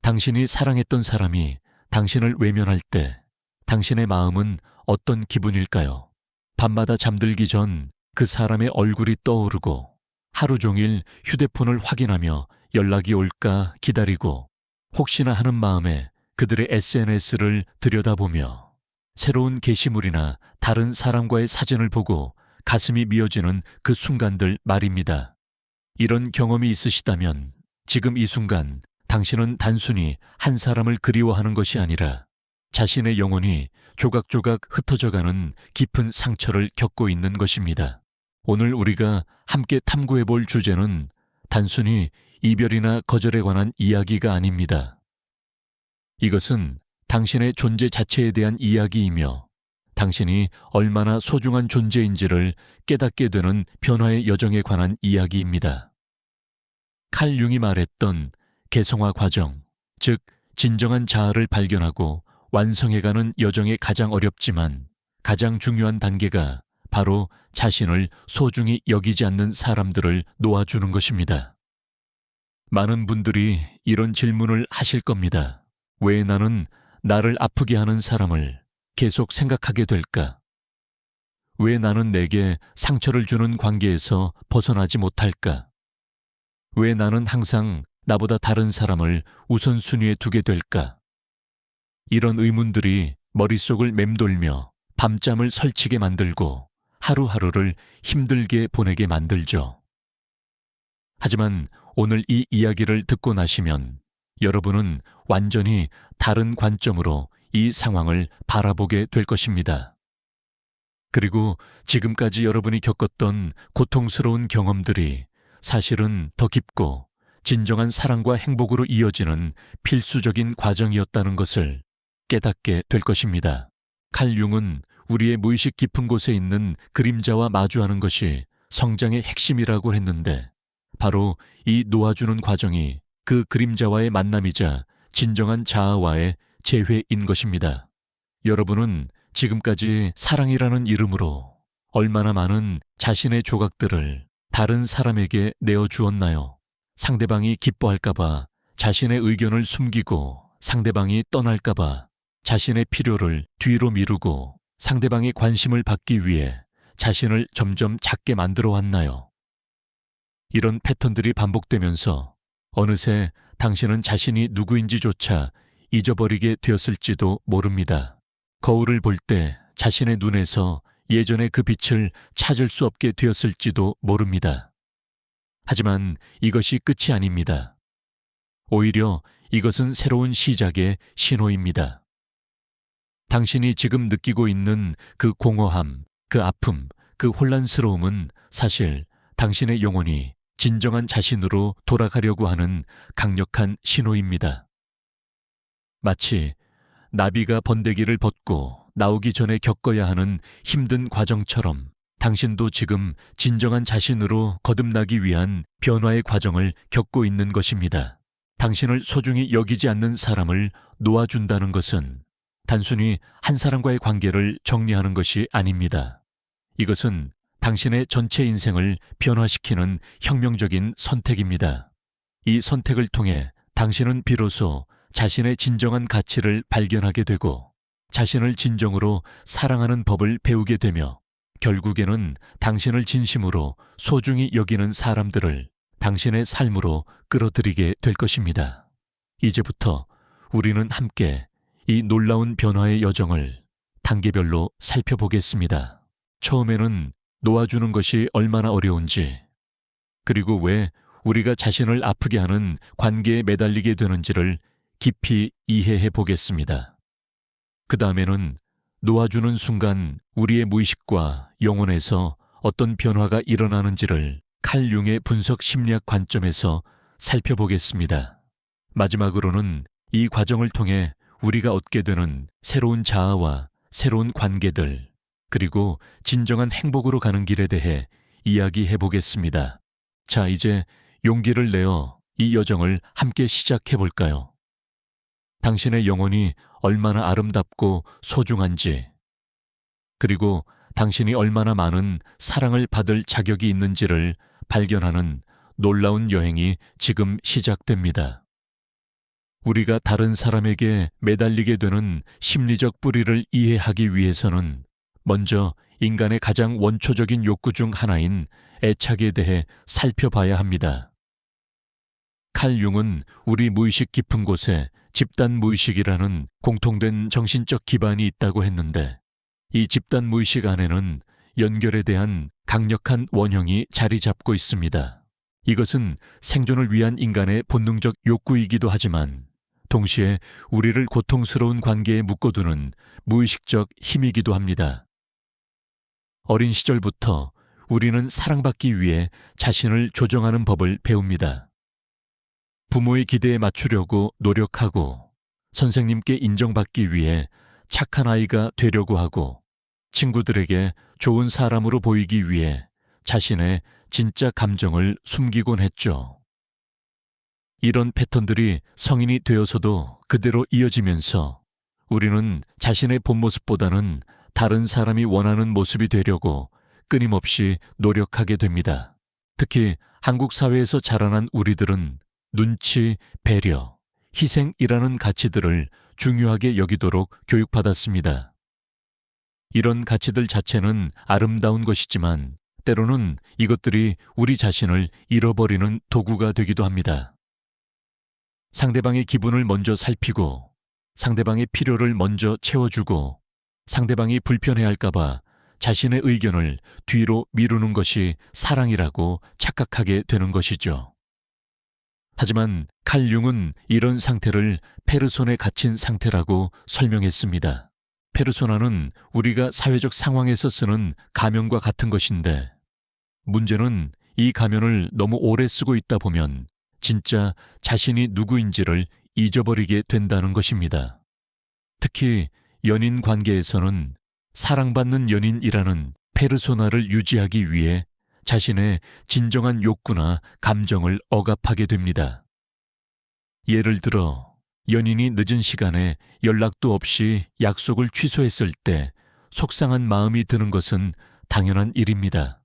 당신이 사랑했던 사람이 당신을 외면할 때 당신의 마음은 어떤 기분일까요? 밤마다 잠들기 전 그 사람의 얼굴이 떠오르고 하루 종일 휴대폰을 확인하며 연락이 올까 기다리고 혹시나 하는 마음에 그들의 SNS를 들여다보며 새로운 게시물이나 다른 사람과의 사진을 보고 가슴이 미어지는 그 순간들 말입니다. 이런 경험이 있으시다면 지금 이 순간 당신은 단순히 한 사람을 그리워하는 것이 아니라 자신의 영혼이 조각조각 흩어져가는 깊은 상처를 겪고 있는 것입니다. 오늘 우리가 함께 탐구해 볼 주제는 단순히 이별이나 거절에 관한 이야기가 아닙니다. 이것은 당신의 존재 자체에 대한 이야기이며 당신이 얼마나 소중한 존재인지를 깨닫게 되는 변화의 여정에 관한 이야기입니다. 칼 융이 말했던 개성화 과정, 즉 진정한 자아를 발견하고 완성해가는 여정의 가장 어렵지만 가장 중요한 단계가 바로 자신을 소중히 여기지 않는 사람들을 놓아주는 것입니다. 많은 분들이 이런 질문을 하실 겁니다. 왜 나는 나를 아프게 하는 사람을 계속 생각하게 될까? 왜 나는 내게 상처를 주는 관계에서 벗어나지 못할까? 왜 나는 항상 나보다 다른 사람을 우선순위에 두게 될까? 이런 의문들이 머릿속을 맴돌며 밤잠을 설치게 만들고 하루하루를 힘들게 보내게 만들죠. 하지만 오늘 이 이야기를 듣고 나시면 여러분은 완전히 다른 관점으로 이 상황을 바라보게 될 것입니다. 그리고 지금까지 여러분이 겪었던 고통스러운 경험들이 사실은 더 깊고 진정한 사랑과 행복으로 이어지는 필수적인 과정이었다는 것을 깨닫게 될 것입니다. 칼 융은 우리의 무의식 깊은 곳에 있는 그림자와 마주하는 것이 성장의 핵심이라고 했는데 바로 이 놓아주는 과정이 그 그림자와의 만남이자 진정한 자아와의 재회인 것입니다. 여러분은 지금까지 사랑이라는 이름으로 얼마나 많은 자신의 조각들을 다른 사람에게 내어주었나요? 상대방이 기뻐할까봐 자신의 의견을 숨기고 상대방이 떠날까봐 자신의 필요를 뒤로 미루고 상대방의 관심을 받기 위해 자신을 점점 작게 만들어 왔나요? 이런 패턴들이 반복되면서 어느새 당신은 자신이 누구인지조차 잊어버리게 되었을지도 모릅니다. 거울을 볼 때 자신의 눈에서 예전의 그 빛을 찾을 수 없게 되었을지도 모릅니다. 하지만 이것이 끝이 아닙니다. 오히려 이것은 새로운 시작의 신호입니다. 당신이 지금 느끼고 있는 그 공허함, 그 아픔, 그 혼란스러움은 사실 당신의 영혼이 진정한 자신으로 돌아가려고 하는 강력한 신호입니다. 마치 나비가 번데기를 벗고 나오기 전에 겪어야 하는 힘든 과정처럼 당신도 지금 진정한 자신으로 거듭나기 위한 변화의 과정을 겪고 있는 것입니다. 당신을 소중히 여기지 않는 사람을 놓아준다는 것은 단순히 한 사람과의 관계를 정리하는 것이 아닙니다. 이것은 당신의 전체 인생을 변화시키는 혁명적인 선택입니다. 이 선택을 통해 당신은 비로소 자신의 진정한 가치를 발견하게 되고 자신을 진정으로 사랑하는 법을 배우게 되며 결국에는 당신을 진심으로 소중히 여기는 사람들을 당신의 삶으로 끌어들이게 될 것입니다. 이제부터 우리는 함께 이 놀라운 변화의 여정을 단계별로 살펴보겠습니다. 처음에는 놓아주는 것이 얼마나 어려운지, 그리고 왜 우리가 자신을 아프게 하는 관계에 매달리게 되는지를 깊이 이해해 보겠습니다. 그 다음에는 놓아주는 순간 우리의 무의식과 영혼에서 어떤 변화가 일어나는지를 칼 융의 분석 심리학 관점에서 살펴보겠습니다. 마지막으로는 이 과정을 통해 우리가 얻게 되는 새로운 자아와 새로운 관계들, 그리고 진정한 행복으로 가는 길에 대해 이야기해 보겠습니다. 자, 이제 용기를 내어 이 여정을 함께 시작해 볼까요? 당신의 영혼이 얼마나 아름답고 소중한지, 그리고 당신이 얼마나 많은 사랑을 받을 자격이 있는지를 발견하는 놀라운 여행이 지금 시작됩니다. 우리가 다른 사람에게 매달리게 되는 심리적 뿌리를 이해하기 위해서는 먼저 인간의 가장 원초적인 욕구 중 하나인 애착에 대해 살펴봐야 합니다. 칼 융은 우리 무의식 깊은 곳에 집단 무의식이라는 공통된 정신적 기반이 있다고 했는데, 이 집단 무의식 안에는 연결에 대한 강력한 원형이 자리 잡고 있습니다. 이것은 생존을 위한 인간의 본능적 욕구이기도 하지만 동시에 우리를 고통스러운 관계에 묶어두는 무의식적 힘이기도 합니다. 어린 시절부터 우리는 사랑받기 위해 자신을 조정하는 법을 배웁니다. 부모의 기대에 맞추려고 노력하고, 선생님께 인정받기 위해 착한 아이가 되려고 하고, 친구들에게 좋은 사람으로 보이기 위해 자신의 진짜 감정을 숨기곤 했죠. 이런 패턴들이 성인이 되어서도 그대로 이어지면서 우리는 자신의 본 모습보다는 다른 사람이 원하는 모습이 되려고 끊임없이 노력하게 됩니다. 특히 한국 사회에서 자라난 우리들은 눈치, 배려, 희생이라는 가치들을 중요하게 여기도록 교육받았습니다. 이런 가치들 자체는 아름다운 것이지만 때로는 이것들이 우리 자신을 잃어버리는 도구가 되기도 합니다. 상대방의 기분을 먼저 살피고, 상대방의 필요를 먼저 채워주고, 상대방이 불편해할까봐 자신의 의견을 뒤로 미루는 것이 사랑이라고 착각하게 되는 것이죠. 하지만 칼 융은 이런 상태를 페르손에 갇힌 상태라고 설명했습니다. 페르소나는 우리가 사회적 상황에서 쓰는 가면과 같은 것인데, 문제는 이 가면을 너무 오래 쓰고 있다 보면 진짜 자신이 누구인지를 잊어버리게 된다는 것입니다. 특히 연인 관계에서는 사랑받는 연인이라는 페르소나를 유지하기 위해 자신의 진정한 욕구나 감정을 억압하게 됩니다. 예를 들어 연인이 늦은 시간에 연락도 없이 약속을 취소했을 때 속상한 마음이 드는 것은 당연한 일입니다.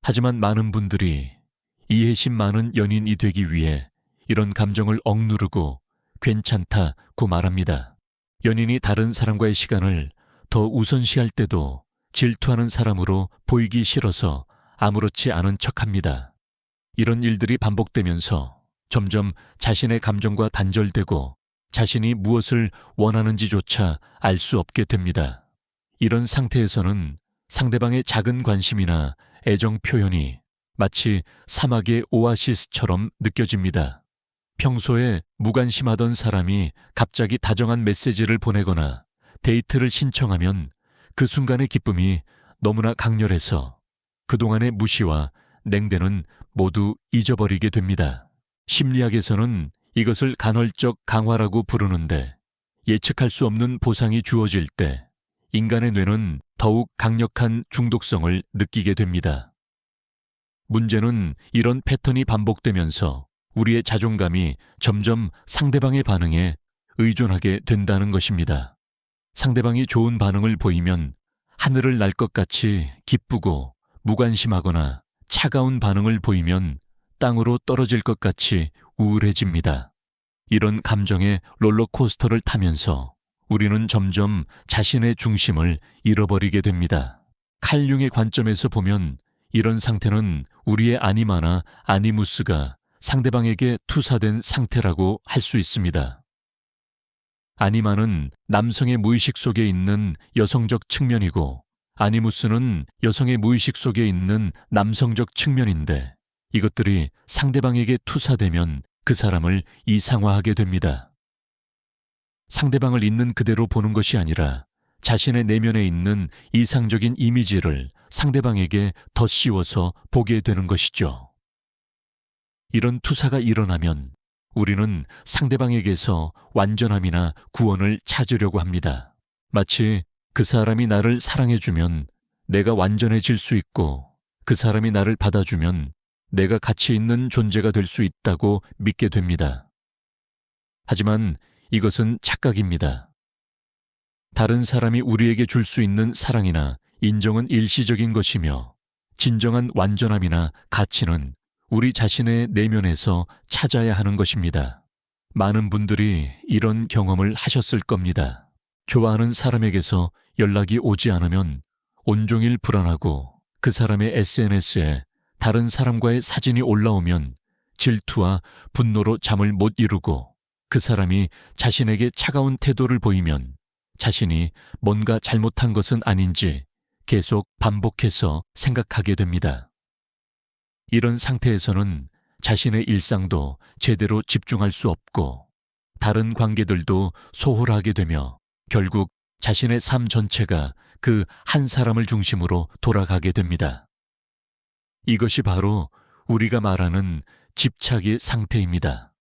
하지만 많은 분들이 이해심 많은 연인이 되기 위해 이런 감정을 억누르고 괜찮다고 말합니다. 연인이 다른 사람과의 시간을 더 우선시할 때도 질투하는 사람으로 보이기 싫어서 아무렇지 않은 척합니다. 이런 일들이 반복되면서 점점 자신의 감정과 단절되고 자신이 무엇을 원하는지조차 알 수 없게 됩니다. 이런 상태에서는 상대방의 작은 관심이나 애정 표현이 마치 사막의 오아시스처럼 느껴집니다. 평소에 무관심하던 사람이 갑자기 다정한 메시지를 보내거나 데이트를 신청하면 그 순간의 기쁨이 너무나 강렬해서 그동안의 무시와 냉대는 모두 잊어버리게 됩니다. 심리학에서는 이것을 간헐적 강화라고 부르는데, 예측할 수 없는 보상이 주어질 때 인간의 뇌는 더욱 강력한 중독성을 느끼게 됩니다. 문제는 이런 패턴이 반복되면서 우리의 자존감이 점점 상대방의 반응에 의존하게 된다는 것입니다. 상대방이 좋은 반응을 보이면 하늘을 날 것 같이 기쁘고 무관심하거나 차가운 반응을 보이면 땅으로 떨어질 것 같이 우울해집니다. 이런 감정의 롤러코스터를 타면서 우리는 점점 자신의 중심을 잃어버리게 됩니다. 칼 융의 관점에서 보면 이런 상태는 우리의 아니마나 아니무스가 상대방에게 투사된 상태라고 할 수 있습니다. 아니마는 남성의 무의식 속에 있는 여성적 측면이고, 아니무스는 여성의 무의식 속에 있는 남성적 측면인데, 이것들이 상대방에게 투사되면 그 사람을 이상화하게 됩니다. 상대방을 있는 그대로 보는 것이 아니라 자신의 내면에 있는 이상적인 이미지를 상대방에게 덧씌워서 보게 되는 것이죠. 이런 투사가 일어나면 우리는 상대방에게서 완전함이나 구원을 찾으려고 합니다. 마치 그 사람이 나를 사랑해주면 내가 완전해질 수 있고, 그 사람이 나를 받아주면 내가 가치 있는 존재가 될 수 있다고 믿게 됩니다. 하지만 이것은 착각입니다. 다른 사람이 우리에게 줄 수 있는 사랑이나 인정은 일시적인 것이며, 진정한 완전함이나 가치는 우리 자신의 내면에서 찾아야 하는 것입니다. 많은 분들이 이런 경험을 하셨을 겁니다. 좋아하는 사람에게서 연락이 오지 않으면 온종일 불안하고 그 사람의 SNS에 다른 사람과의 사진이 올라오면 질투와 분노로 잠을 못 이루고 그 사람이 자신에게 차가운 태도를 보이면 자신이 뭔가 잘못한 것은 아닌지 계속 반복해서 생각하게 됩니다. 이런 상태에서는 자신의 일상도 제대로 집중할 수 없고 다른 관계들도 소홀하게 되며 결국 자신의 삶 전체가 그 한 사람을 중심으로 돌아가게 됩니다. 이것이 바로 우리가 말하는 집착의 상태입니다.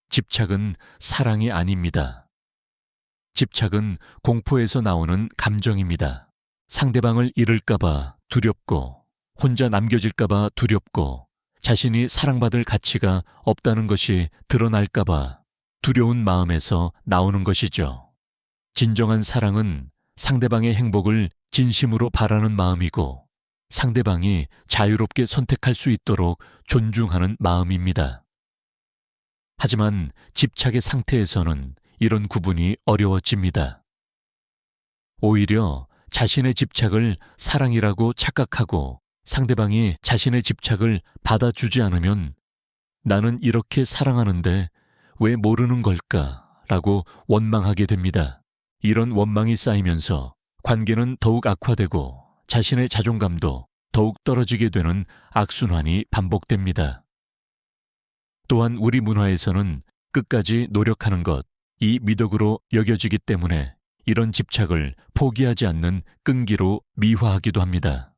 집착은 사랑이 아닙니다. 집착은 공포에서 나오는 감정입니다. 상대방을 잃을까봐 두렵고 혼자 남겨질까봐 두렵고 자신이 사랑받을 가치가 없다는 것이 드러날까봐 두려운 마음에서 나오는 것이죠. 진정한 사랑은 상대방의 행복을 진심으로 바라는 마음이고 상대방이 자유롭게 선택할 수 있도록 존중하는 마음입니다. 하지만 집착의 상태에서는 이런 구분이 어려워집니다. 오히려 자신의 집착을 사랑이라고 착각하고 상대방이 자신의 집착을 받아주지 않으면 나는 이렇게 사랑하는데 왜 모르는 걸까라고 원망하게 됩니다. 이런 원망이 쌓이면서 관계는 더욱 악화되고 자신의 자존감도 더욱 떨어지게 되는 악순환이 반복됩니다. 또한 우리 문화에서는 끝까지 노력하는 것, 이 미덕으로 여겨지기 때문에 이런 집착을 포기하지 않는 끈기로 미화하기도 합니다.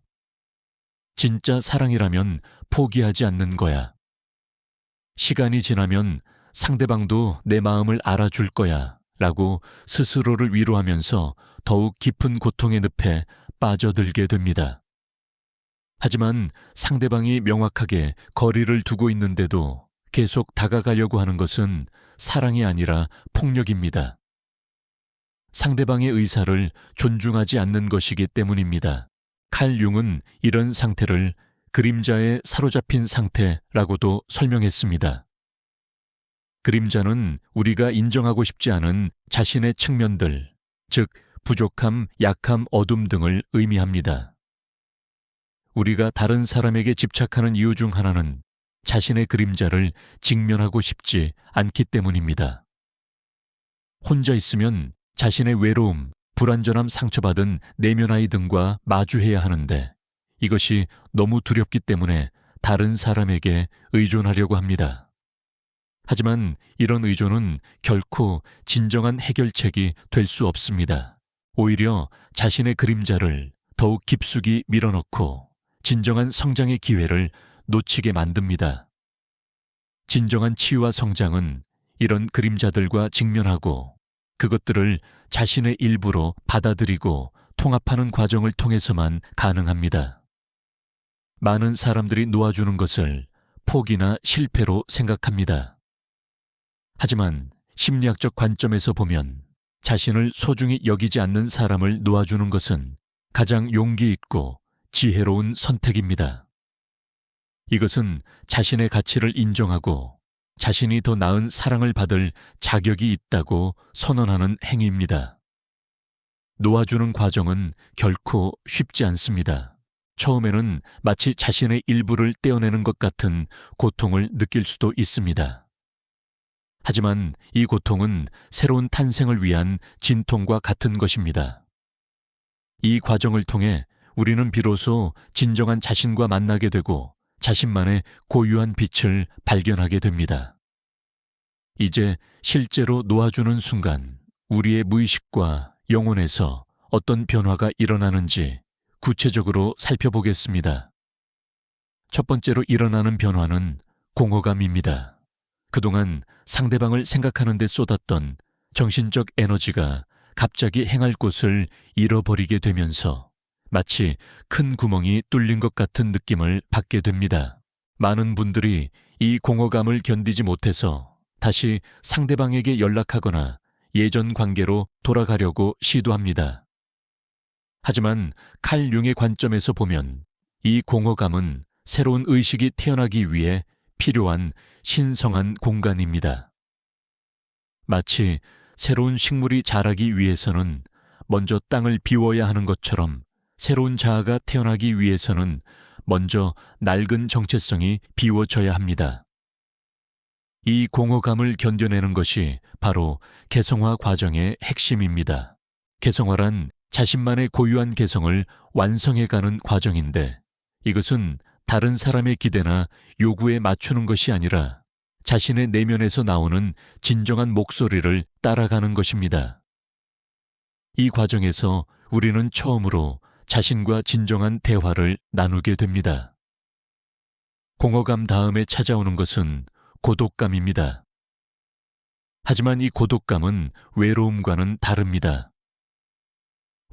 진짜 사랑이라면 포기하지 않는 거야. 시간이 지나면 상대방도 내 마음을 알아줄 거야 라고 스스로를 위로하면서 더욱 깊은 고통의 늪에 빠져들게 됩니다. 하지만 상대방이 명확하게 거리를 두고 있는데도 계속 다가가려고 하는 것은 사랑이 아니라 폭력입니다. 상대방의 의사를 존중하지 않는 것이기 때문입니다. 칼 융은 이런 상태를 그림자에 사로잡힌 상태라고도 설명했습니다. 그림자는 우리가 인정하고 싶지 않은 자신의 측면들, 즉 부족함, 약함, 어둠 등을 의미합니다. 우리가 다른 사람에게 집착하는 이유 중 하나는 자신의 그림자를 직면하고 싶지 않기 때문입니다. 혼자 있으면 자신의 외로움, 불완전함, 상처받은 내면 아이 등과 마주해야 하는데 이것이 너무 두렵기 때문에 다른 사람에게 의존하려고 합니다. 하지만 이런 의존은 결코 진정한 해결책이 될 수 없습니다. 오히려 자신의 그림자를 더욱 깊숙이 밀어넣고 진정한 성장의 기회를 놓치게 만듭니다. 진정한 치유와 성장은 이런 그림자들과 직면하고 그것들을 자신의 일부로 받아들이고 통합하는 과정을 통해서만 가능합니다. 많은 사람들이 놓아주는 것을 포기나 실패로 생각합니다. 하지만 심리학적 관점에서 보면 자신을 소중히 여기지 않는 사람을 놓아주는 것은 가장 용기 있고 지혜로운 선택입니다. 이것은 자신의 가치를 인정하고 자신이 더 나은 사랑을 받을 자격이 있다고 선언하는 행위입니다. 놓아주는 과정은 결코 쉽지 않습니다. 처음에는 마치 자신의 일부를 떼어내는 것 같은 고통을 느낄 수도 있습니다. 하지만 이 고통은 새로운 탄생을 위한 진통과 같은 것입니다. 이 과정을 통해 우리는 비로소 진정한 자신과 만나게 되고 자신만의 고유한 빛을 발견하게 됩니다. 이제 실제로 놓아주는 순간 우리의 무의식과 영혼에서 어떤 변화가 일어나는지 구체적으로 살펴보겠습니다. 첫 번째로 일어나는 변화는 공허감입니다. 그동안 상대방을 생각하는 데 쏟았던 정신적 에너지가 갑자기 행할 곳을 잃어버리게 되면서 마치 큰 구멍이 뚫린 것 같은 느낌을 받게 됩니다. 많은 분들이 이 공허감을 견디지 못해서 다시 상대방에게 연락하거나 예전 관계로 돌아가려고 시도합니다. 하지만 칼 융의 관점에서 보면 이 공허감은 새로운 의식이 태어나기 위해 필요한 신성한 공간입니다. 마치 새로운 식물이 자라기 위해서는 먼저 땅을 비워야 하는 것처럼 새로운 자아가 태어나기 위해서는 먼저 낡은 정체성이 비워져야 합니다. 이 공허감을 견뎌내는 것이 바로 개성화 과정의 핵심입니다. 개성화란 자신만의 고유한 개성을 완성해가는 과정인데, 이것은 다른 사람의 기대나 요구에 맞추는 것이 아니라 자신의 내면에서 나오는 진정한 목소리를 따라가는 것입니다. 이 과정에서 우리는 처음으로 자신과 진정한 대화를 나누게 됩니다. 공허감 다음에 찾아오는 것은 고독감입니다. 하지만 이 고독감은 외로움과는 다릅니다.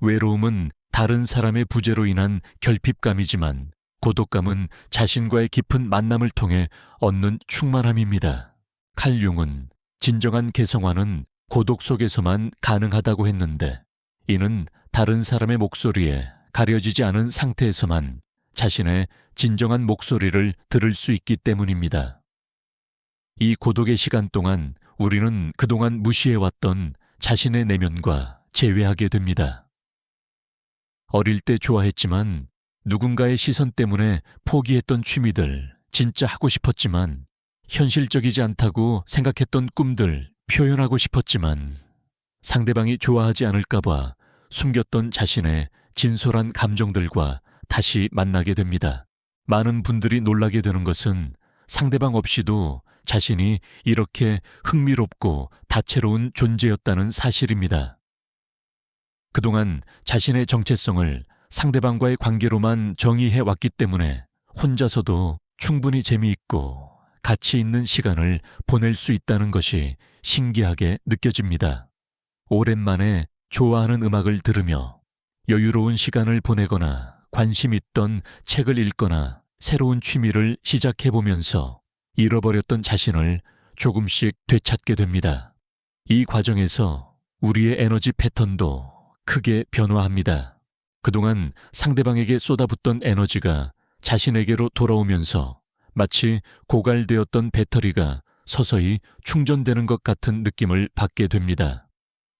외로움은 다른 사람의 부재로 인한 결핍감이지만, 고독감은 자신과의 깊은 만남을 통해 얻는 충만함입니다. 칼 융은 진정한 개성화는 고독 속에서만 가능하다고 했는데, 이는 다른 사람의 목소리에 가려지지 않은 상태에서만 자신의 진정한 목소리를 들을 수 있기 때문입니다. 이 고독의 시간 동안 우리는 그동안 무시해왔던 자신의 내면과 재회하게 됩니다. 어릴 때 좋아했지만 누군가의 시선 때문에 포기했던 취미들, 진짜 하고 싶었지만 현실적이지 않다고 생각했던 꿈들, 표현하고 싶었지만 상대방이 좋아하지 않을까봐 숨겼던 자신의 진솔한 감정들과 다시 만나게 됩니다. 많은 분들이 놀라게 되는 것은 상대방 없이도 자신이 이렇게 흥미롭고 다채로운 존재였다는 사실입니다. 그동안 자신의 정체성을 상대방과의 관계로만 정의해 왔기 때문에 혼자서도 충분히 재미있고 가치 있는 시간을 보낼 수 있다는 것이 신기하게 느껴집니다. 오랜만에 좋아하는 음악을 들으며 여유로운 시간을 보내거나 관심 있던 책을 읽거나 새로운 취미를 시작해보면서 잃어버렸던 자신을 조금씩 되찾게 됩니다. 이 과정에서 우리의 에너지 패턴도 크게 변화합니다. 그동안 상대방에게 쏟아붓던 에너지가 자신에게로 돌아오면서 마치 고갈되었던 배터리가 서서히 충전되는 것 같은 느낌을 받게 됩니다.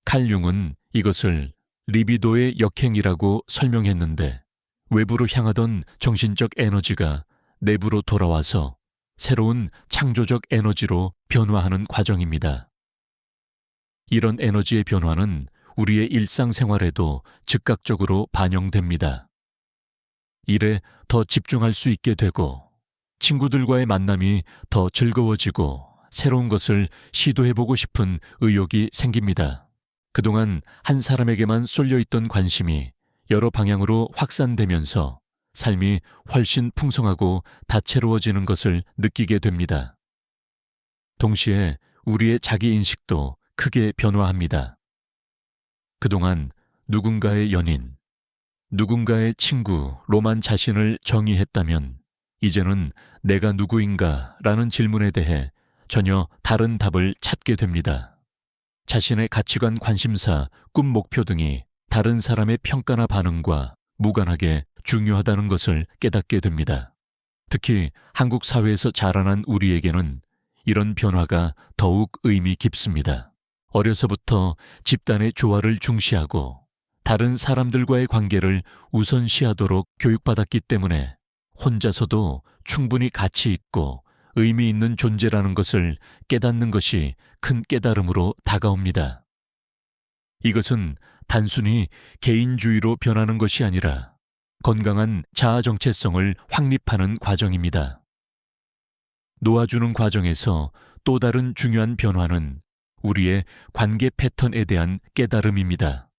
칼 융은 이것을 리비도의 역행이라고 설명했는데, 외부로 향하던 정신적 에너지가 내부로 돌아와서 새로운 창조적 에너지로 변화하는 과정입니다. 이런 에너지의 변화는 우리의 일상생활에도 즉각적으로 반영됩니다. 일에 더 집중할 수 있게 되고, 친구들과의 만남이 더 즐거워지고, 새로운 것을 시도해보고 싶은 의욕이 생깁니다. 그동안 한 사람에게만 쏠려있던 관심이 여러 방향으로 확산되면서 삶이 훨씬 풍성하고 다채로워지는 것을 느끼게 됩니다. 동시에 우리의 자기인식도 크게 변화합니다. 그동안 누군가의 연인, 누군가의 친구로만 자신을 정의했다면, 이제는 내가 누구인가 라는 질문에 대해 전혀 다른 답을 찾게 됩니다. 자신의 가치관, 관심사, 꿈, 목표 등이 다른 사람의 평가나 반응과 무관하게 중요하다는 것을 깨닫게 됩니다. 특히 한국 사회에서 자라난 우리에게는 이런 변화가 더욱 의미 깊습니다. 어려서부터 집단의 조화를 중시하고 다른 사람들과의 관계를 우선시하도록 교육받았기 때문에 혼자서도 충분히 가치 있고 의미 있는 존재라는 것을 깨닫는 것이 큰 깨달음으로 다가옵니다. 이것은 단순히 개인주의로 변하는 것이 아니라 건강한 자아 정체성을 확립하는 과정입니다. 놓아주는 과정에서 또 다른 중요한 변화는 우리의 관계 패턴에 대한 깨달음입니다.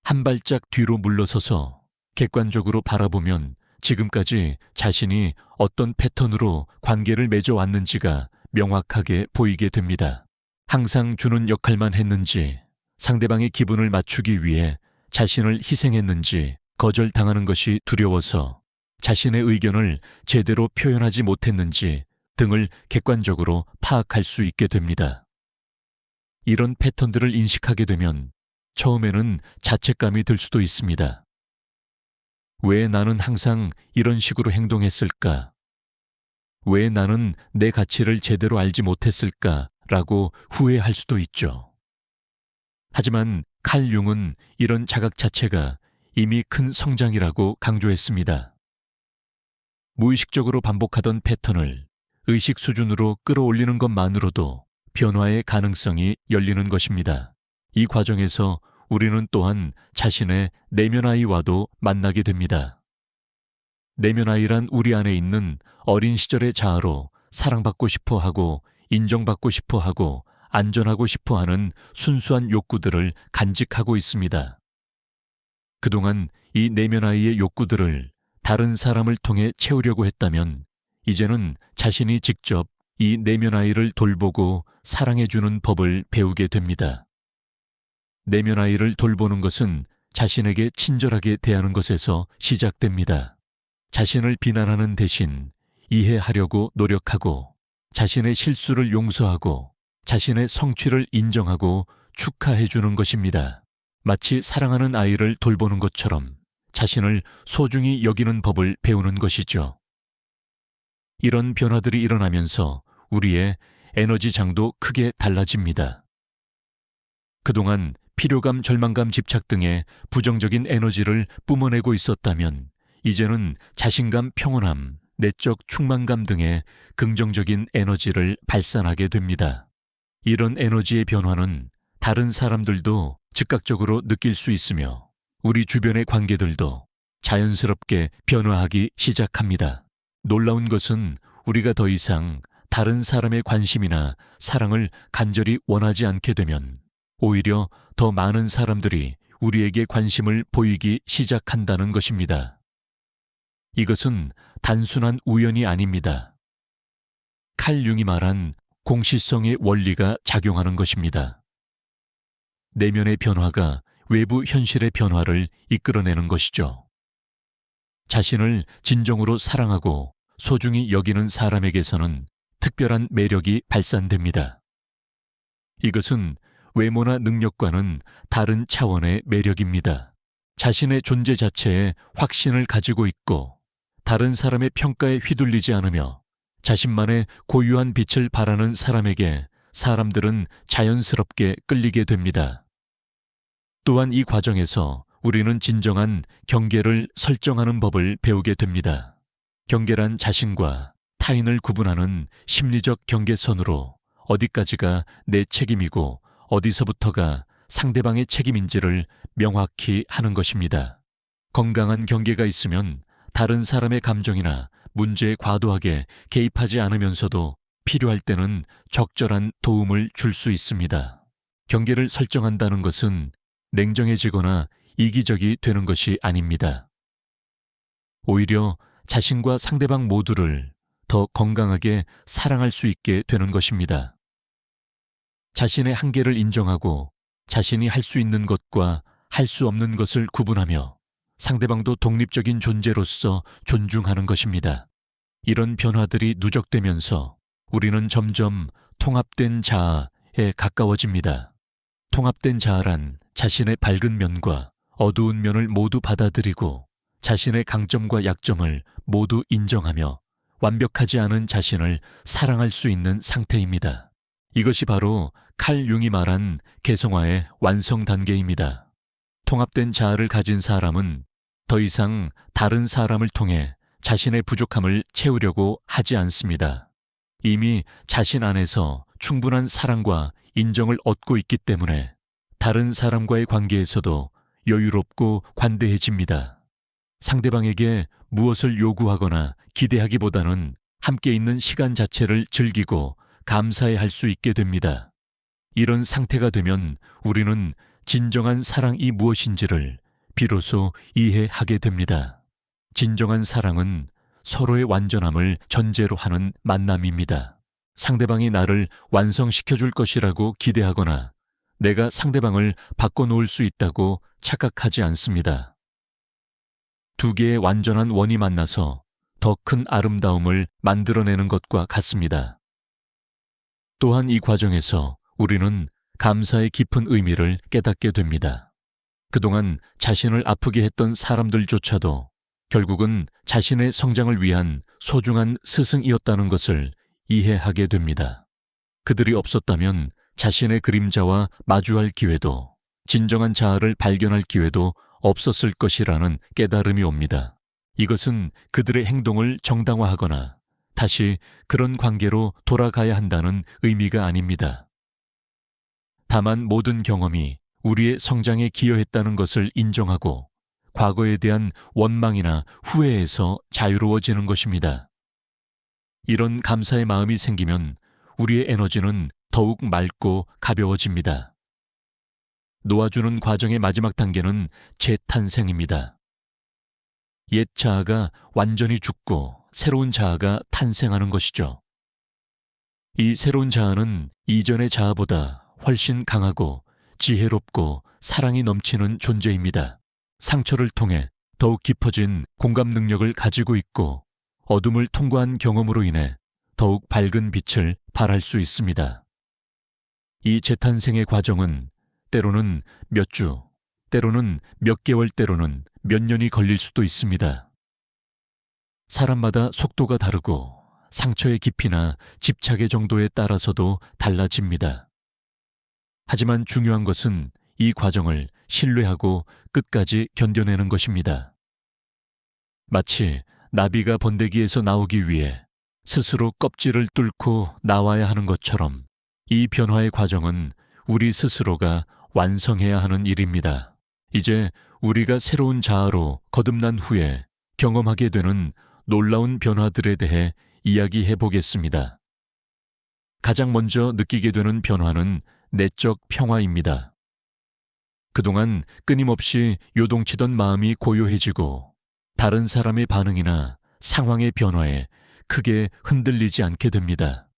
한 발짝 뒤로 물러서서 객관적으로 바라보면 지금까지 자신이 어떤 패턴으로 관계를 맺어왔는지가 명확하게 보이게 됩니다. 항상 주는 역할만 했는지, 상대방의 기분을 맞추기 위해 자신을 희생했는지, 거절당하는 것이 두려워서 자신의 의견을 제대로 표현하지 못했는지 등을 객관적으로 파악할 수 있게 됩니다. 이런 패턴들을 인식하게 되면 처음에는 자책감이 들 수도 있습니다. 왜 나는 항상 이런 식으로 행동했을까? 왜 나는 내 가치를 제대로 알지 못했을까? 라고 후회할 수도 있죠. 하지만 칼 융은 이런 자각 자체가 이미 큰 성장이라고 강조했습니다. 무의식적으로 반복하던 패턴을 의식 수준으로 끌어올리는 것만으로도 변화의 가능성이 열리는 것입니다. 이 과정에서 우리는 또한 자신의 내면 아이와도 만나게 됩니다. 내면 아이란 우리 안에 있는 어린 시절의 자아로 사랑받고 싶어 하고 인정받고 싶어 하고 안전하고 싶어 하는 순수한 욕구들을 간직하고 있습니다. 그동안 이 내면 아이의 욕구들을 다른 사람을 통해 채우려고 했다면 이제는 자신이 직접 이 내면 아이를 돌보고 사랑해주는 법을 배우게 됩니다. 내면 아이를 돌보는 것은 자신에게 친절하게 대하는 것에서 시작됩니다. 자신을 비난하는 대신 이해하려고 노력하고 자신의 실수를 용서하고 자신의 성취를 인정하고 축하해주는 것입니다. 마치 사랑하는 아이를 돌보는 것처럼 자신을 소중히 여기는 법을 배우는 것이죠. 이런 변화들이 일어나면서 우리의 에너지장도 크게 달라집니다. 그동안 필요감, 절망감, 집착 등의 부정적인 에너지를 뿜어내고 있었다면 이제는 자신감, 평온함, 내적 충만감 등의 긍정적인 에너지를 발산하게 됩니다. 이런 에너지의 변화는 다른 사람들도 즉각적으로 느낄 수 있으며 우리 주변의 관계들도 자연스럽게 변화하기 시작합니다. 놀라운 것은 우리가 더 이상 다른 사람의 관심이나 사랑을 간절히 원하지 않게 되면 오히려 더 많은 사람들이 우리에게 관심을 보이기 시작한다는 것입니다. 이것은 단순한 우연이 아닙니다. 칼 융이 말한 공시성의 원리가 작용하는 것입니다. 내면의 변화가 외부 현실의 변화를 이끌어내는 것이죠. 자신을 진정으로 사랑하고 소중히 여기는 사람에게서는 특별한 매력이 발산됩니다. 이것은 외모나 능력과는 다른 차원의 매력입니다. 자신의 존재 자체에 확신을 가지고 있고 다른 사람의 평가에 휘둘리지 않으며 자신만의 고유한 빛을 발하는 사람에게 사람들은 자연스럽게 끌리게 됩니다. 또한 이 과정에서 우리는 진정한 경계를 설정하는 법을 배우게 됩니다. 경계란 자신과 타인을 구분하는 심리적 경계선으로 어디까지가 내 책임이고 어디서부터가 상대방의 책임인지를 명확히 하는 것입니다. 건강한 경계가 있으면 다른 사람의 감정이나 문제에 과도하게 개입하지 않으면서도 필요할 때는 적절한 도움을 줄 수 있습니다. 경계를 설정한다는 것은 냉정해지거나 이기적이 되는 것이 아닙니다. 오히려 자신과 상대방 모두를 더 건강하게 사랑할 수 있게 되는 것입니다. 자신의 한계를 인정하고 자신이 할 수 있는 것과 할 수 없는 것을 구분하며 상대방도 독립적인 존재로서 존중하는 것입니다. 이런 변화들이 누적되면서 우리는 점점 통합된 자아에 가까워집니다. 통합된 자아란 자신의 밝은 면과 어두운 면을 모두 받아들이고 자신의 강점과 약점을 모두 인정하며 완벽하지 않은 자신을 사랑할 수 있는 상태입니다. 이것이 바로 칼 융이 말한 개성화의 완성 단계입니다. 통합된 자아를 가진 사람은 더 이상 다른 사람을 통해 자신의 부족함을 채우려고 하지 않습니다. 이미 자신 안에서 충분한 사랑과 인정을 얻고 있기 때문에 다른 사람과의 관계에서도 여유롭고 관대해집니다. 상대방에게 무엇을 요구하거나 기대하기보다는 함께 있는 시간 자체를 즐기고 감사해 할 수 있게 됩니다. 이런 상태가 되면 우리는 진정한 사랑이 무엇인지를 비로소 이해하게 됩니다. 진정한 사랑은 서로의 완전함을 전제로 하는 만남입니다. 상대방이 나를 완성시켜줄 것이라고 기대하거나 내가 상대방을 바꿔놓을 수 있다고 착각하지 않습니다. 두 개의 완전한 원이 만나서 더 큰 아름다움을 만들어내는 것과 같습니다. 또한 이 과정에서 우리는 감사의 깊은 의미를 깨닫게 됩니다. 그동안 자신을 아프게 했던 사람들조차도 결국은 자신의 성장을 위한 소중한 스승이었다는 것을 이해하게 됩니다. 그들이 없었다면 자신의 그림자와 마주할 기회도, 진정한 자아를 발견할 기회도 없었을 것이라는 깨달음이 옵니다. 이것은 그들의 행동을 정당화하거나 다시 그런 관계로 돌아가야 한다는 의미가 아닙니다. 다만 모든 경험이 우리의 성장에 기여했다는 것을 인정하고 과거에 대한 원망이나 후회에서 자유로워지는 것입니다. 이런 감사의 마음이 생기면 우리의 에너지는 더욱 맑고 가벼워집니다. 놓아주는 과정의 마지막 단계는 재탄생입니다. 옛 자아가 완전히 죽고 새로운 자아가 탄생하는 것이죠. 이 새로운 자아는 이전의 자아보다 훨씬 강하고 지혜롭고 사랑이 넘치는 존재입니다. 상처를 통해 더욱 깊어진 공감 능력을 가지고 있고 어둠을 통과한 경험으로 인해 더욱 밝은 빛을 발할 수 있습니다. 이 재탄생의 과정은 때로는 몇 주, 때로는 몇 개월, 때로는 몇 년이 걸릴 수도 있습니다. 사람마다 속도가 다르고 상처의 깊이나 집착의 정도에 따라서도 달라집니다. 하지만 중요한 것은 이 과정을 신뢰하고 끝까지 견뎌내는 것입니다. 마치 나비가 번데기에서 나오기 위해 스스로 껍질을 뚫고 나와야 하는 것처럼 이 변화의 과정은 우리 스스로가 완성해야 하는 일입니다. 이제 우리가 새로운 자아로 거듭난 후에 경험하게 되는 놀라운 변화들에 대해 이야기해 보겠습니다. 가장 먼저 느끼게 되는 변화는 내적 평화입니다. 그동안 끊임없이 요동치던 마음이 고요해지고 다른 사람의 반응이나 상황의 변화에 크게 흔들리지 않게 됩니다.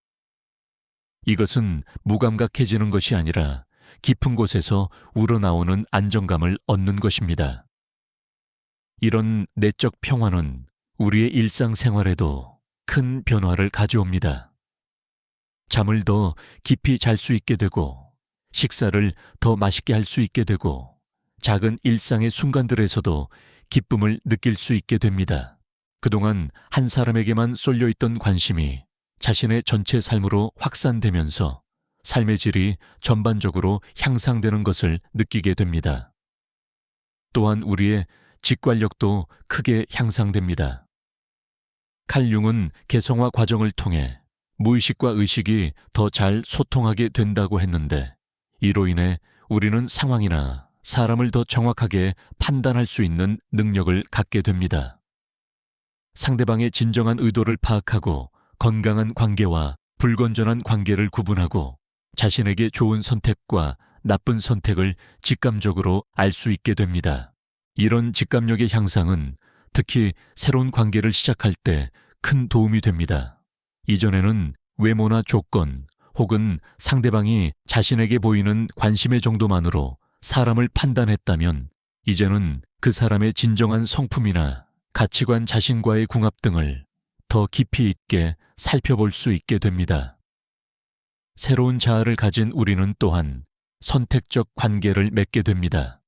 이것은 무감각해지는 것이 아니라 깊은 곳에서 우러나오는 안정감을 얻는 것입니다. 이런 내적 평화는 우리의 일상생활에도 큰 변화를 가져옵니다. 잠을 더 깊이 잘 수 있게 되고 식사를 더 맛있게 할 수 있게 되고 작은 일상의 순간들에서도 기쁨을 느낄 수 있게 됩니다. 그동안 한 사람에게만 쏠려있던 관심이 자신의 전체 삶으로 확산되면서 삶의 질이 전반적으로 향상되는 것을 느끼게 됩니다. 또한 우리의 직관력도 크게 향상됩니다. 칼 융은 개성화 과정을 통해 무의식과 의식이 더 잘 소통하게 된다고 했는데 이로 인해 우리는 상황이나 사람을 더 정확하게 판단할 수 있는 능력을 갖게 됩니다. 상대방의 진정한 의도를 파악하고 건강한 관계와 불건전한 관계를 구분하고 자신에게 좋은 선택과 나쁜 선택을 직감적으로 알 수 있게 됩니다. 이런 직감력의 향상은 특히 새로운 관계를 시작할 때 큰 도움이 됩니다. 이전에는 외모나 조건 혹은 상대방이 자신에게 보이는 관심의 정도만으로 사람을 판단했다면 이제는 그 사람의 진정한 성품이나 가치관, 자신과의 궁합 등을 더 깊이 있게 살펴볼 수 있게 됩니다. 새로운 자아를 가진 우리는 또한 선택적 관계를 맺게 됩니다.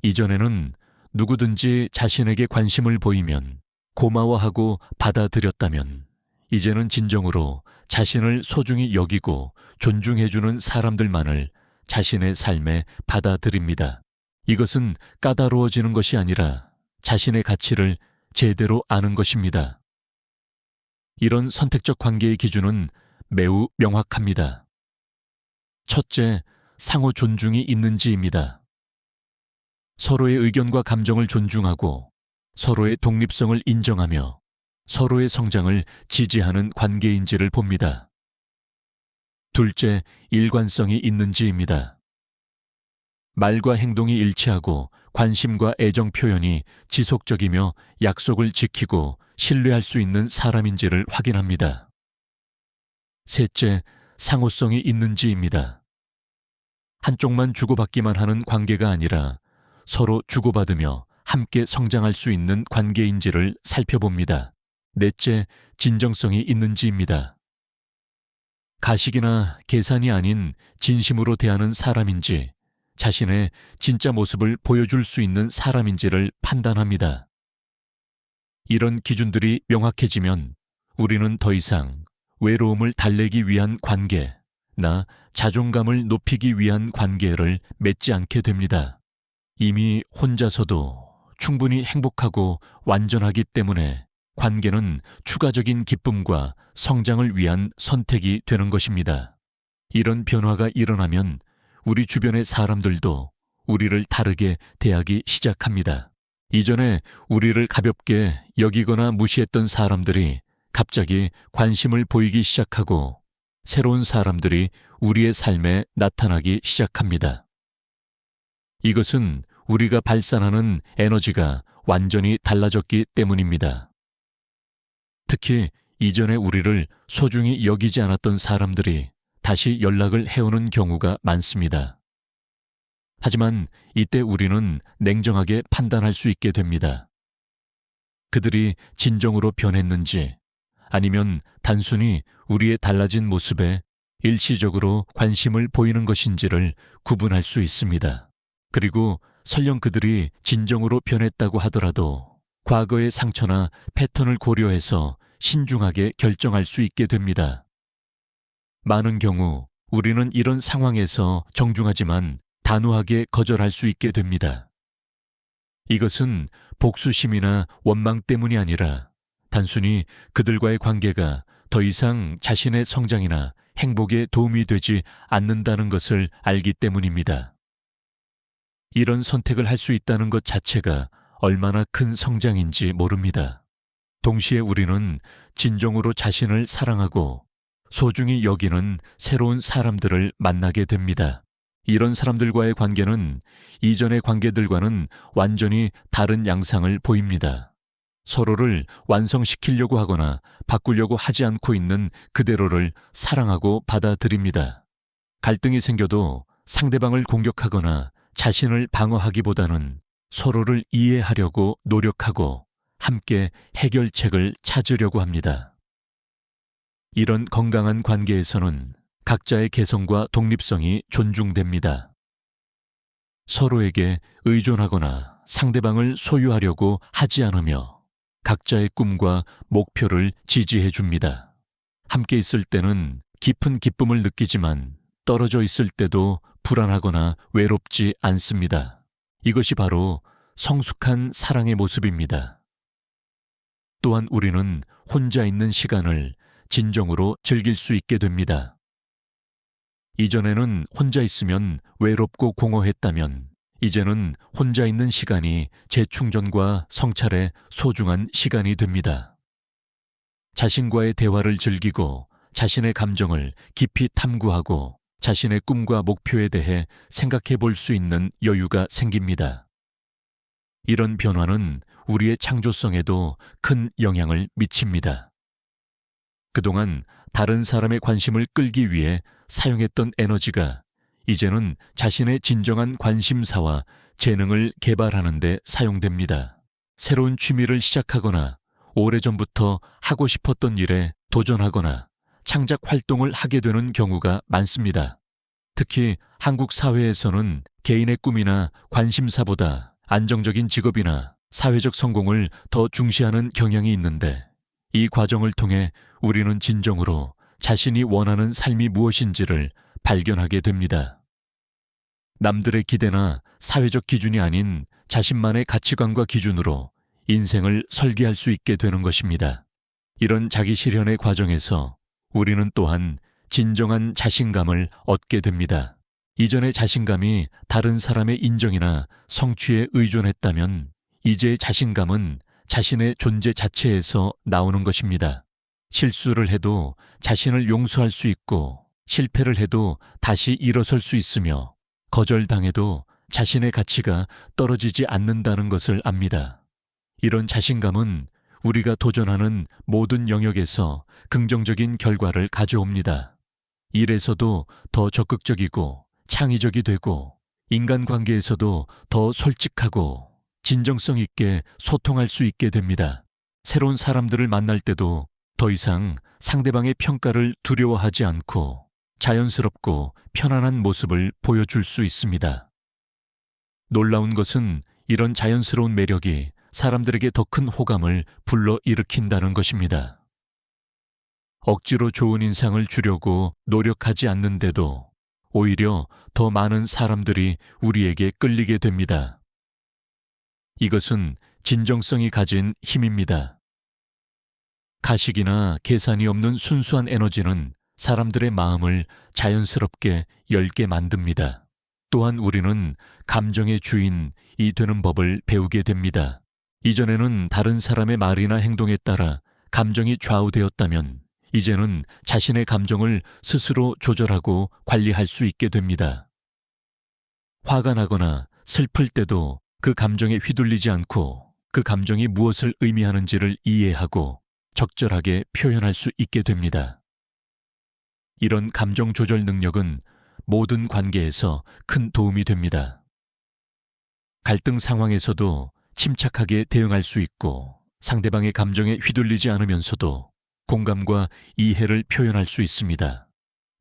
이전에는 누구든지 자신에게 관심을 보이면 고마워하고 받아들였다면 이제는 진정으로 자신을 소중히 여기고 존중해주는 사람들만을 자신의 삶에 받아들입니다. 이것은 까다로워지는 것이 아니라 자신의 가치를 제대로 아는 것입니다. 이런 선택적 관계의 기준은 매우 명확합니다. 첫째, 상호 존중이 있는지입니다. 서로의 의견과 감정을 존중하고 서로의 독립성을 인정하며 서로의 성장을 지지하는 관계인지를 봅니다. 둘째, 일관성이 있는지입니다. 말과 행동이 일치하고 관심과 애정 표현이 지속적이며 약속을 지키고 신뢰할 수 있는 사람인지를 확인합니다. 셋째, 상호성이 있는지입니다. 한쪽만 주고받기만 하는 관계가 아니라 서로 주고받으며 함께 성장할 수 있는 관계인지를 살펴봅니다. 넷째, 진정성이 있는지입니다. 가식이나 계산이 아닌 진심으로 대하는 사람인지 자신의 진짜 모습을 보여줄 수 있는 사람인지를 판단합니다. 이런 기준들이 명확해지면 우리는 더 이상 외로움을 달래기 위한 관계, 나 자존감을 높이기 위한 관계를 맺지 않게 됩니다. 이미 혼자서도 충분히 행복하고 완전하기 때문에 관계는 추가적인 기쁨과 성장을 위한 선택이 되는 것입니다. 이런 변화가 일어나면 우리 주변의 사람들도 우리를 다르게 대하기 시작합니다. 이전에 우리를 가볍게 여기거나 무시했던 사람들이 갑자기 관심을 보이기 시작하고 새로운 사람들이 우리의 삶에 나타나기 시작합니다. 이것은 우리가 발산하는 에너지가 완전히 달라졌기 때문입니다. 특히 이전에 우리를 소중히 여기지 않았던 사람들이 다시 연락을 해오는 경우가 많습니다. 하지만 이때 우리는 냉정하게 판단할 수 있게 됩니다. 그들이 진정으로 변했는지 아니면 단순히 우리의 달라진 모습에 일시적으로 관심을 보이는 것인지를 구분할 수 있습니다. 그리고 설령 그들이 진정으로 변했다고 하더라도 과거의 상처나 패턴을 고려해서 신중하게 결정할 수 있게 됩니다. 많은 경우 우리는 이런 상황에서 정중하지만 단호하게 거절할 수 있게 됩니다. 이것은 복수심이나 원망 때문이 아니라 단순히 그들과의 관계가 더 이상 자신의 성장이나 행복에 도움이 되지 않는다는 것을 알기 때문입니다. 이런 선택을 할 수 있다는 것 자체가 얼마나 큰 성장인지 모릅니다. 동시에 우리는 진정으로 자신을 사랑하고 소중히 여기는 새로운 사람들을 만나게 됩니다. 이런 사람들과의 관계는 이전의 관계들과는 완전히 다른 양상을 보입니다. 서로를 완성시키려고 하거나 바꾸려고 하지 않고 있는 그대로를 사랑하고 받아들입니다. 갈등이 생겨도 상대방을 공격하거나 자신을 방어하기보다는 서로를 이해하려고 노력하고 함께 해결책을 찾으려고 합니다. 이런 건강한 관계에서는 각자의 개성과 독립성이 존중됩니다. 서로에게 의존하거나 상대방을 소유하려고 하지 않으며 각자의 꿈과 목표를 지지해 줍니다. 함께 있을 때는 깊은 기쁨을 느끼지만 떨어져 있을 때도 불안하거나 외롭지 않습니다. 이것이 바로 성숙한 사랑의 모습입니다. 또한 우리는 혼자 있는 시간을 진정으로 즐길 수 있게 됩니다. 이전에는 혼자 있으면 외롭고 공허했다면 이제는 혼자 있는 시간이 재충전과 성찰의 소중한 시간이 됩니다. 자신과의 대화를 즐기고 자신의 감정을 깊이 탐구하고 자신의 꿈과 목표에 대해 생각해 볼 수 있는 여유가 생깁니다. 이런 변화는 우리의 창조성에도 큰 영향을 미칩니다. 그동안 다른 사람의 관심을 끌기 위해 사용했던 에너지가 이제는 자신의 진정한 관심사와 재능을 개발하는 데 사용됩니다. 새로운 취미를 시작하거나 오래전부터 하고 싶었던 일에 도전하거나 창작 활동을 하게 되는 경우가 많습니다. 특히 한국 사회에서는 개인의 꿈이나 관심사보다 안정적인 직업이나 사회적 성공을 더 중시하는 경향이 있는데 이 과정을 통해 우리는 진정으로 자신이 원하는 삶이 무엇인지를 발견하게 됩니다. 남들의 기대나 사회적 기준이 아닌 자신만의 가치관과 기준으로 인생을 설계할 수 있게 되는 것입니다. 이런 자기 실현의 과정에서 우리는 또한 진정한 자신감을 얻게 됩니다. 이전의 자신감이 다른 사람의 인정이나 성취에 의존했다면 이제의 자신감은 자신의 존재 자체에서 나오는 것입니다. 실수를 해도 자신을 용서할 수 있고 실패를 해도 다시 일어설 수 있으며 거절당해도 자신의 가치가 떨어지지 않는다는 것을 압니다. 이런 자신감은 우리가 도전하는 모든 영역에서 긍정적인 결과를 가져옵니다. 일에서도 더 적극적이고 창의적이 되고 인간관계에서도 더 솔직하고 진정성 있게 소통할 수 있게 됩니다. 새로운 사람들을 만날 때도 더 이상 상대방의 평가를 두려워하지 않고 자연스럽고 편안한 모습을 보여줄 수 있습니다. 놀라운 것은 이런 자연스러운 매력이 사람들에게 더 큰 호감을 불러일으킨다는 것입니다. 억지로 좋은 인상을 주려고 노력하지 않는데도 오히려 더 많은 사람들이 우리에게 끌리게 됩니다. 이것은 진정성이 가진 힘입니다. 가식이나 계산이 없는 순수한 에너지는 사람들의 마음을 자연스럽게 열게 만듭니다. 또한 우리는 감정의 주인이 되는 법을 배우게 됩니다. 이전에는 다른 사람의 말이나 행동에 따라 감정이 좌우되었다면 이제는 자신의 감정을 스스로 조절하고 관리할 수 있게 됩니다. 화가 나거나 슬플 때도 그 감정에 휘둘리지 않고 그 감정이 무엇을 의미하는지를 이해하고 적절하게 표현할 수 있게 됩니다. 이런 감정 조절 능력은 모든 관계에서 큰 도움이 됩니다. 갈등 상황에서도 침착하게 대응할 수 있고 상대방의 감정에 휘둘리지 않으면서도 공감과 이해를 표현할 수 있습니다.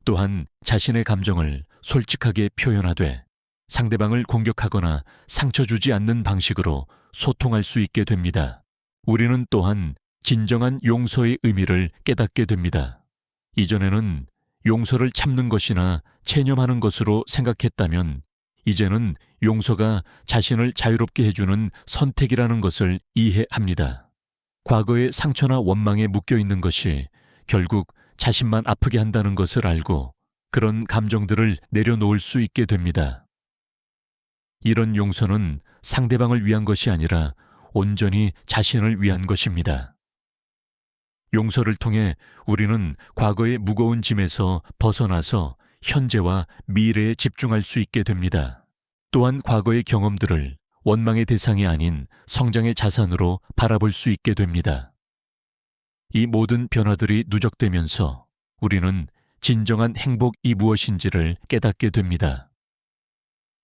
또한 자신의 감정을 솔직하게 표현하되 상대방을 공격하거나 상처 주지 않는 방식으로 소통할 수 있게 됩니다. 우리는 또한 진정한 용서의 의미를 깨닫게 됩니다. 이전에는 용서를 참는 것이나 체념하는 것으로 생각했다면 이제는 용서가 자신을 자유롭게 해주는 선택이라는 것을 이해합니다. 과거의 상처나 원망에 묶여 있는 것이 결국 자신만 아프게 한다는 것을 알고 그런 감정들을 내려놓을 수 있게 됩니다. 이런 용서는 상대방을 위한 것이 아니라 온전히 자신을 위한 것입니다. 용서를 통해 우리는 과거의 무거운 짐에서 벗어나서 현재와 미래에 집중할 수 있게 됩니다. 또한 과거의 경험들을 원망의 대상이 아닌 성장의 자산으로 바라볼 수 있게 됩니다. 이 모든 변화들이 누적되면서 우리는 진정한 행복이 무엇인지를 깨닫게 됩니다.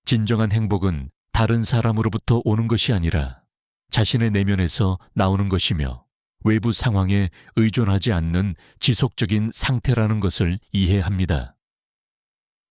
진정한 행복은 다른 사람으로부터 오는 것이 아니라 자신의 내면에서 나오는 것이며 외부 상황에 의존하지 않는 지속적인 상태라는 것을 이해합니다.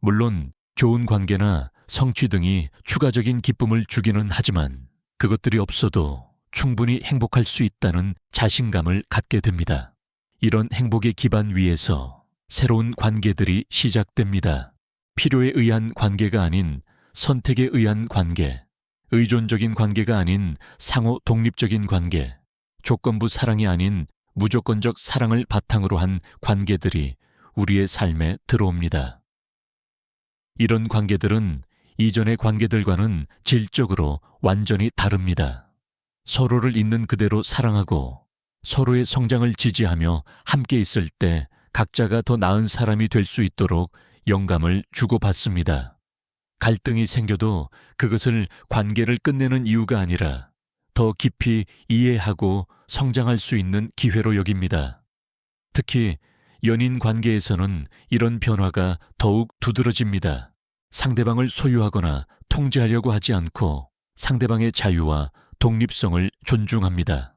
물론 좋은 관계나 성취 등이 추가적인 기쁨을 주기는 하지만 그것들이 없어도 충분히 행복할 수 있다는 자신감을 갖게 됩니다. 이런 행복의 기반 위에서 새로운 관계들이 시작됩니다. 필요에 의한 관계가 아닌 선택에 의한 관계, 의존적인 관계가 아닌 상호 독립적인 관계, 조건부 사랑이 아닌 무조건적 사랑을 바탕으로 한 관계들이 우리의 삶에 들어옵니다. 이런 관계들은 이전의 관계들과는 질적으로 완전히 다릅니다. 서로를 있는 그대로 사랑하고 서로의 성장을 지지하며 함께 있을 때 각자가 더 나은 사람이 될 수 있도록 영감을 주고받습니다. 갈등이 생겨도 그것을 관계를 끝내는 이유가 아니라 더 깊이 이해하고 성장할 수 있는 기회로 여깁니다. 특히 연인 관계에서는 이런 변화가 더욱 두드러집니다. 상대방을 소유하거나 통제하려고 하지 않고 상대방의 자유와 독립성을 존중합니다.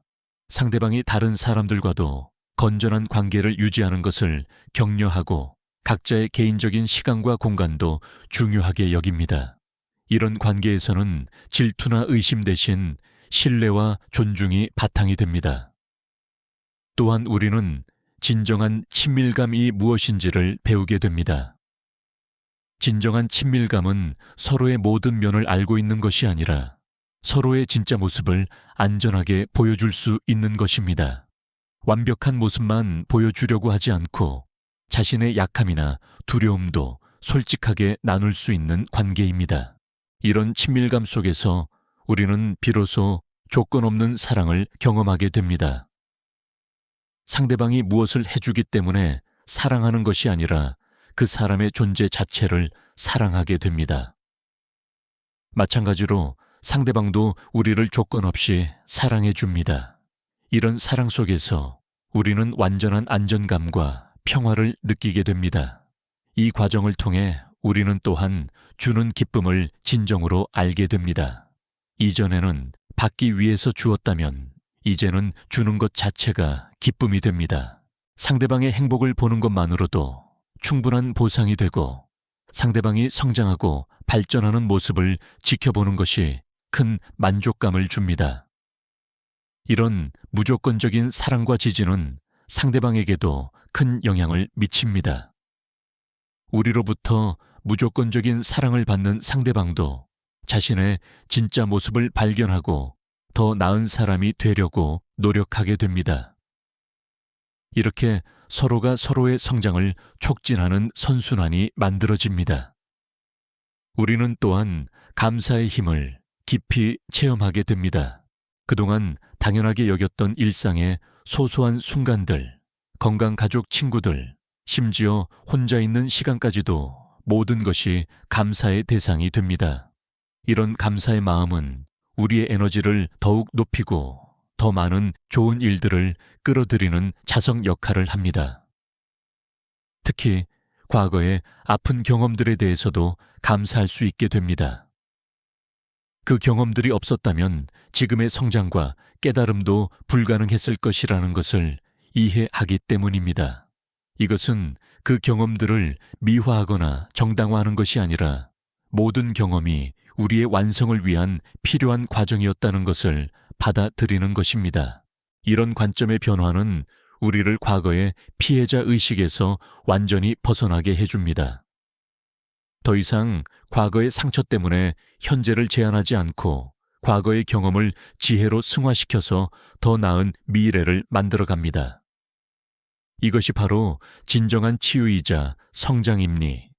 상대방이 다른 사람들과도 건전한 관계를 유지하는 것을 격려하고 각자의 개인적인 시간과 공간도 중요하게 여깁니다. 이런 관계에서는 질투나 의심 대신 신뢰와 존중이 바탕이 됩니다. 또한 우리는 진정한 친밀감이 무엇인지를 배우게 됩니다. 진정한 친밀감은 서로의 모든 면을 알고 있는 것이 아니라 서로의 진짜 모습을 안전하게 보여줄 수 있는 것입니다. 완벽한 모습만 보여주려고 하지 않고 자신의 약함이나 두려움도 솔직하게 나눌 수 있는 관계입니다. 이런 친밀감 속에서 우리는 비로소 조건 없는 사랑을 경험하게 됩니다. 상대방이 무엇을 해주기 때문에 사랑하는 것이 아니라 그 사람의 존재 자체를 사랑하게 됩니다. 마찬가지로 상대방도 우리를 조건 없이 사랑해 줍니다. 이런 사랑 속에서 우리는 완전한 안전감과 평화를 느끼게 됩니다. 이 과정을 통해 우리는 또한 주는 기쁨을 진정으로 알게 됩니다. 이전에는 받기 위해서 주었다면 이제는 주는 것 자체가 기쁨이 됩니다. 상대방의 행복을 보는 것만으로도 충분한 보상이 되고 상대방이 성장하고 발전하는 모습을 지켜보는 것이 큰 만족감을 줍니다. 이런 무조건적인 사랑과 지지는 상대방에게도 큰 영향을 미칩니다. 우리로부터 무조건적인 사랑을 받는 상대방도 자신의 진짜 모습을 발견하고 더 나은 사람이 되려고 노력하게 됩니다. 이렇게 서로가 서로의 성장을 촉진하는 선순환이 만들어집니다. 우리는 또한 감사의 힘을 깊이 체험하게 됩니다. 그동안 당연하게 여겼던 일상의 소소한 순간들, 건강 가족 친구들, 심지어 혼자 있는 시간까지도 모든 것이 감사의 대상이 됩니다. 이런 감사의 마음은 우리의 에너지를 더욱 높이고 더 많은 좋은 일들을 끌어들이는 자석 역할을 합니다. 특히 과거의 아픈 경험들에 대해서도 감사할 수 있게 됩니다. 그 경험들이 없었다면 지금의 성장과 깨달음도 불가능했을 것이라는 것을 이해하기 때문입니다. 이것은 그 경험들을 미화하거나 정당화하는 것이 아니라 모든 경험이 우리의 완성을 위한 필요한 과정이었다는 것을 받아들이는 것입니다. 이런 관점의 변화는 우리를 과거의 피해자 의식에서 완전히 벗어나게 해줍니다. 더 이상 과거의 상처 때문에 현재를 제한하지 않고 과거의 경험을 지혜로 승화시켜서 더 나은 미래를 만들어갑니다. 이것이 바로 진정한 치유이자 성장입니다.